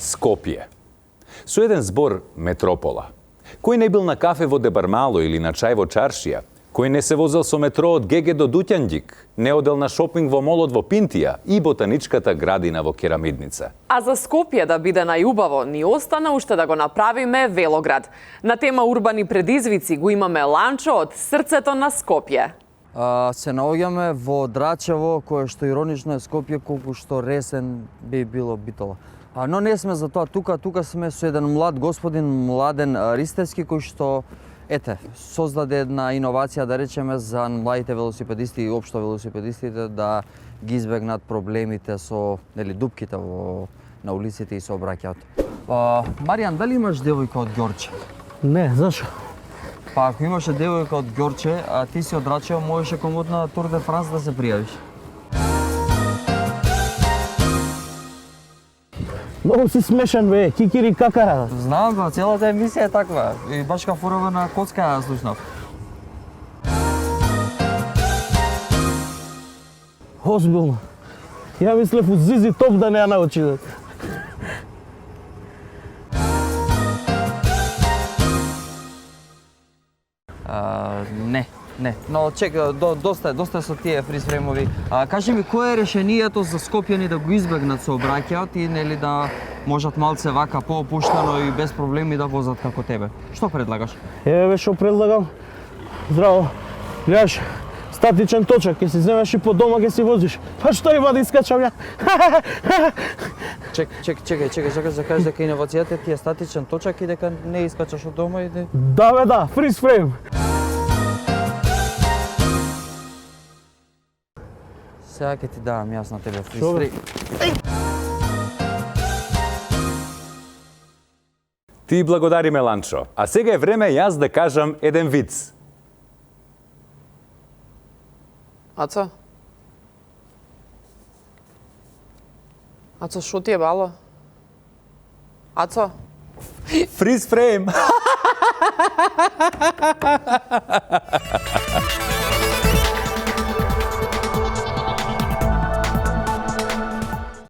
Скопје. Со еден збор метропола. Кој не бил на кафе во Дебармало или на чај во Чаршија? Кој не се возел со метро од Геге до Дуќанџик? Не одел на шопинг во молот во Пинтија и ботаничката градина во Керамидница? А за Скопје да биде најубаво, ни остана уште да го направиме велоград. На тема урбани предизвици го имаме Ланчо од срцето на Скопје. Се наоѓаме во Драчево, кое што иронично е Скопје, колку што ресен би било Битола. Но не сме за тоа тука сме со еден млад господин Младен Ристевски, кој што создаде една иновација, да речеме, за младите велосипедисти и општо велосипедистите да ги избегнат проблемите со дупките на улиците и сообраќајот. Маријан, дали имаш девојка од Ѓорче? Не, зашо? Па ако имаше девојка од Ѓорче, а ти си од Драчево, можеше комодно на Тур де Франс да се пријавиш. Многу си смешен, бе, кикири какара. Знам, ба, целата емисија е таква. И баш ка фурова на коцка ја слушнав. Озбилно. Ја мислев у Зизи Топ да не ја научи. Не. Но чека, доста со тие фризфреймови. Кажи ми, кое е решението за скопјани да го избегнат сообраќајот и нели да можат малце вака поопуштено и без проблеми да возат како тебе? Што предлагаш? Еве што предлагам. Здраво. Гледаш, статичен точак, ќе си земеш и по дома ќе си возиш. Па што има да искачам ја? Чекај, да кажеш дека иновацијата ти е статичен точак и дека не искачаш од дома и Да, бе, да, фризфрейм. Сега ќе ти давам јас на тебе фризфрейм. Ти благодариме, Ланчо. А сега е време јас да кажам еден виц. Ацо, шо ти е бало? Ацо? Фриз фрейм!